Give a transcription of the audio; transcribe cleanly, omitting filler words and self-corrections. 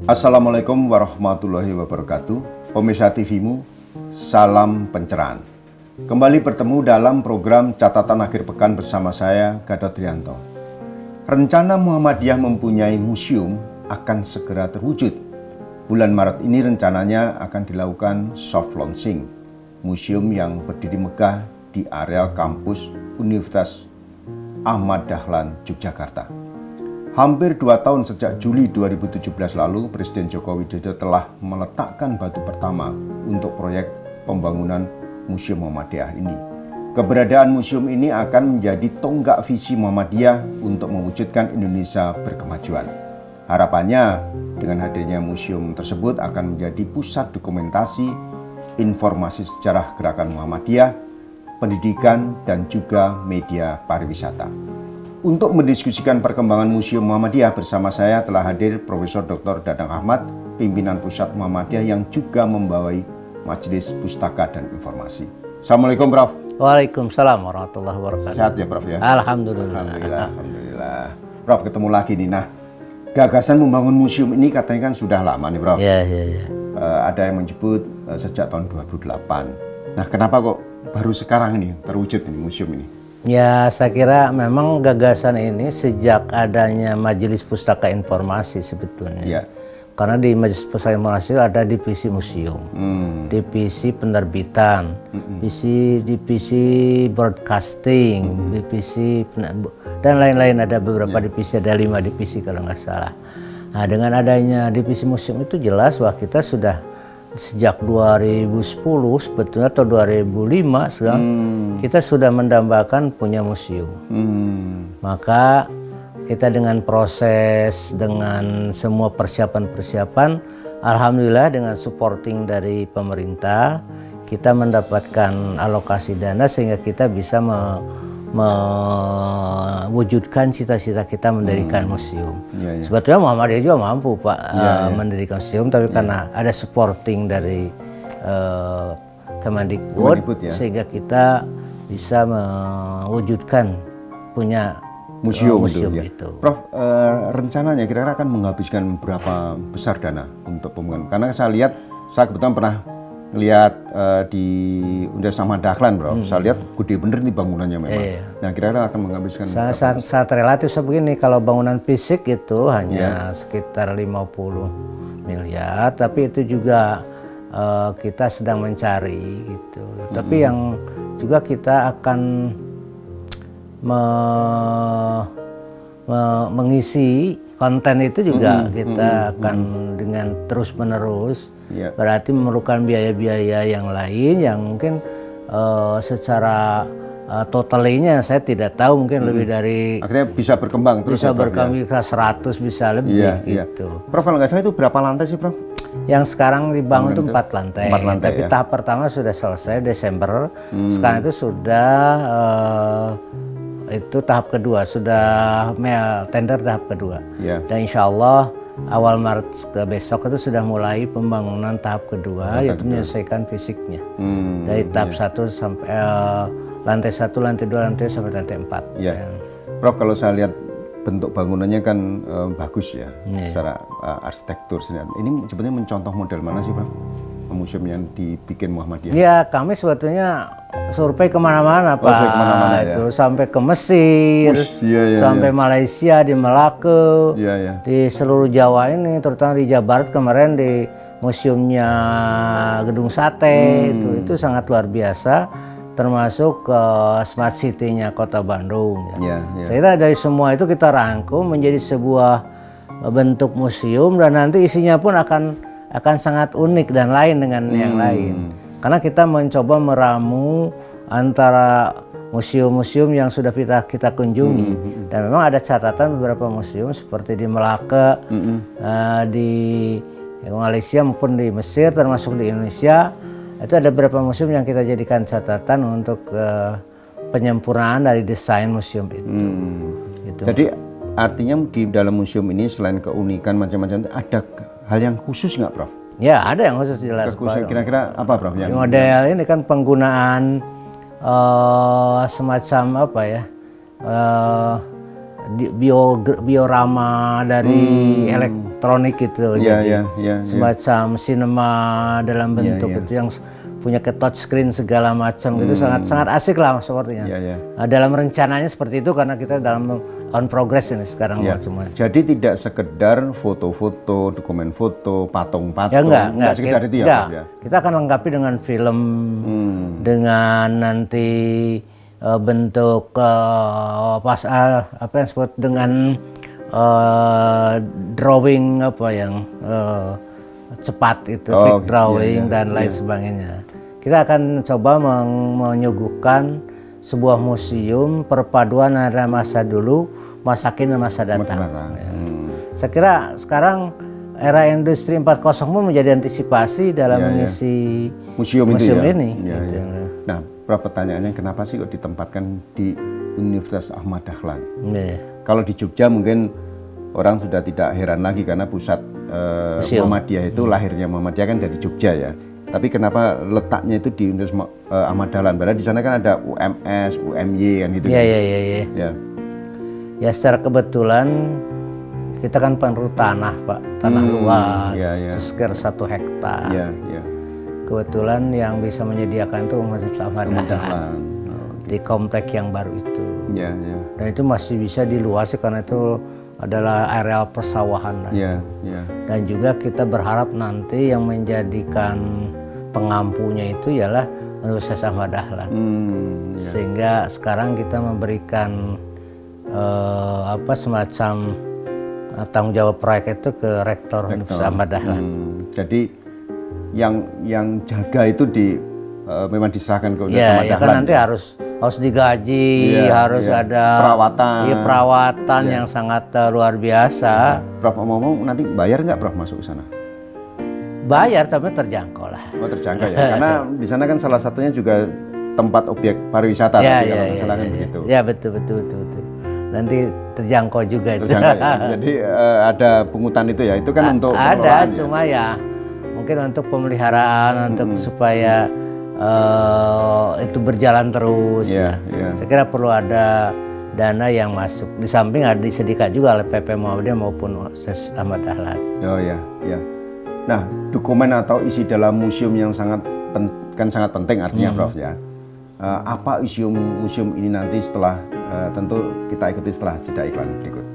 Assalamualaikum warahmatullahi wabarakatuh. Pemirsa TV-mu, salam pencerahan. Kembali bertemu dalam program Catatan Akhir Pekan bersama saya, Gatot Trianto. Rencana Muhammadiyah mempunyai museum akan segera terwujud. Bulan Maret ini rencananya akan dilakukan soft launching museum yang berdiri megah di areal kampus Universitas Ahmad Dahlan, Yogyakarta. Hampir 2 tahun sejak Juli 2017 lalu, Presiden Joko Widodo telah meletakkan batu pertama untuk proyek pembangunan Museum Muhammadiyah ini. Keberadaan museum ini akan menjadi tonggak visi Muhammadiyah untuk mewujudkan Indonesia berkemajuan. Harapannya, dengan hadirnya museum tersebut akan menjadi pusat dokumentasi, informasi sejarah gerakan Muhammadiyah, pendidikan, dan juga media pariwisata. Untuk mendiskusikan perkembangan Museum Muhammadiyah bersama saya telah hadir Profesor Dr. Dadang Ahmad, pimpinan Pusat Muhammadiyah yang juga membawai Majelis Pustaka dan Informasi. Assalamualaikum, Prof. Waalaikumsalam warahmatullahi wabarakatuh. Sehat ya, Prof ya? Alhamdulillah. Alhamdulillah. Prof, ketemu lagi nih. Nah, gagasan membangun museum ini katanya kan sudah lama nih, Prof. Iya. Ada yang menyebut sejak tahun 2008. Nah, kenapa kok baru sekarang ini terwujud ini museum ini? Ya, saya kira memang gagasan ini sejak adanya Majelis Pustaka Informasi sebetulnya. Ya. Karena di Majelis Pustaka Informasi ada divisi museum, divisi penerbitan, divisi broadcasting, divisi dan lain-lain, ada beberapa divisi, ada 5 divisi kalau nggak salah. Nah, dengan adanya divisi museum itu jelas bahwa kita sudah sejak 2010 sebetulnya atau 2005 sekarang kita sudah mendambakan punya museum. Maka kita dengan proses, dengan semua persiapan, alhamdulillah dengan supporting dari pemerintah, kita mendapatkan alokasi dana sehingga kita bisa mewujudkan cita-cita kita mendirikan museum. Sebetulnya Muhammadiyah juga mampu, Pak, mendirikan museum, tapi karena ada supporting dari Kemendikbud, sehingga kita bisa mewujudkan punya museum itu. Prof, rencananya kira-kira akan menghabiskan berapa besar dana untuk pembangunan? Karena saya lihat, saya kebetulan pernah lihat di Universitas Ahmad Dahlan, Bro. Saya lihat gede bener nih bangunannya memang. Nah, kira-kira akan menghabiskan saat relatif sebegini. Kalau bangunan fisik itu hanya sekitar 50 miliar, tapi itu juga kita sedang mencari gitu. Tapi yang juga kita akan mengisi konten itu juga kita akan dengan terus-menerus. Berarti memerlukan biaya-biaya yang lain yang mungkin secara totalnya saya tidak tahu, mungkin lebih dari akhirnya bisa berkembang terus, bisa berkembang ke 100, bisa lebih gitu. Prof, kalau nggak salah itu berapa lantai sih, Prof? Yang sekarang dibangun itu 4 lantai. Tapi tahap pertama sudah selesai Desember. Sekarang itu sudah itu tahap kedua, sudah tender tahap kedua. Dan insya Allah awal Maret ke besok itu sudah mulai pembangunan tahap kedua, yaitu menyelesaikan fisiknya. Dari tahap 1 sampai lantai 1, lantai 2, lantai sampai lantai 4. Prof, kalau saya lihat bentuk bangunannya kan bagus ya, secara arsitektur. Ini sebenarnya mencontoh model mana sih, Prof? Museum yang dibikin Muhammadiyah? Ya, kami sebetulnya survei kemana-mana, Pak. Itu sampai ke Mesir, sampai Malaysia, di Malaka, di seluruh Jawa ini, terutama di Jawa Barat kemarin di museumnya Gedung Sate, itu sangat luar biasa, termasuk ke Smart City-nya Kota Bandung. Saya kira dari semua itu kita rangkum menjadi sebuah bentuk museum, dan nanti isinya pun akan sangat unik dan lain dengan yang lain. Karena kita mencoba meramu antara museum-museum yang sudah kita kunjungi. Dan memang ada catatan beberapa museum seperti di Melaka, di Malaysia maupun di Mesir, termasuk di Indonesia. Itu ada beberapa museum yang kita jadikan catatan untuk penyempurnaan dari desain museum itu. Jadi artinya di dalam museum ini selain keunikan macam-macam, ada hal yang khusus nggak, Prof? Ya, ada yang khusus jelas. Kira-kira apa, Prof? Yang model ini kan penggunaan semacam apa ya, biorama dari elektronik gitu, jadi semacam sinema dalam bentuk itu yang punya ke touch screen segala macam gitu, sangat asik lah sepertinya. Dalam rencananya seperti itu karena kita dalam on progress ini sekarang semuanya. Jadi tidak sekedar foto-foto, dokumen foto, patung-patung, enggak sekedar itu ya. Kita akan lengkapi dengan film, dengan nanti bentuk apa yang disebut dengan drawing apa yang cepat itu, quick drawing dan lain sebagainya. Kita akan coba menyuguhkan sebuah museum perpaduan antara masa dulu, masa kini dan masa datang. Saya kira sekarang era industri 4.0 pun menjadi antisipasi dalam mengisi museum ini. Nah, pertanyaannya kenapa sih kok ditempatkan di Universitas Ahmad Dahlan? Kalau di Jogja mungkin orang sudah tidak heran lagi karena pusat Muhammadiyah itu lahirnya Muhammadiyah kan dari Jogja ya. Tapi kenapa letaknya itu di Universitas Ahmad Dahlan? Padahal di sana kan ada UMS, UMY kan gitu. Ya secara kebetulan kita kan perlu tanah Pak, tanah luas, sekitar 1 hektar. Kebetulan yang bisa menyediakan itu Universitas Ahmad Dahlan di komplek yang baru itu. Dan itu masih bisa diluasi karena itu adalah areal persawahan. Dan juga kita berharap nanti yang menjadikan pengampunya itu ialah Universitas Ahmad Dahlan. Sehingga sekarang kita memberikan semacam tanggung jawab proyek itu ke Rektor Universitas Ahmad Dahlan. Jadi yang jaga itu memang diserahkan ke Universitas Ahmad Dahlan. Kan nanti harus digaji, harus ada perawatan yang sangat luar biasa. Prof ngomong nanti bayar nggak Prof masuk ke sana? Bayar tapi terjangkau lah. Terjangkau ya, karena di sana kan salah satunya juga tempat objek pariwisata. Begitu. Ya betul. Nanti terjangkau juga itu. Jadi ada pungutan itu ya, itu kan untuk ada, cuma ya mungkin untuk pemeliharaan, untuk supaya itu berjalan terus. Saya kira perlu ada dana yang masuk. Di samping ada disediakan juga oleh PP Muhammadiyah maupun Universitas Ahmad Dahlan. Nah, dokumen atau isi dalam museum yang sangat penting artinya Prof ya. Apa museum ini nanti setelah tentu kita ikuti setelah jeda iklan berikut.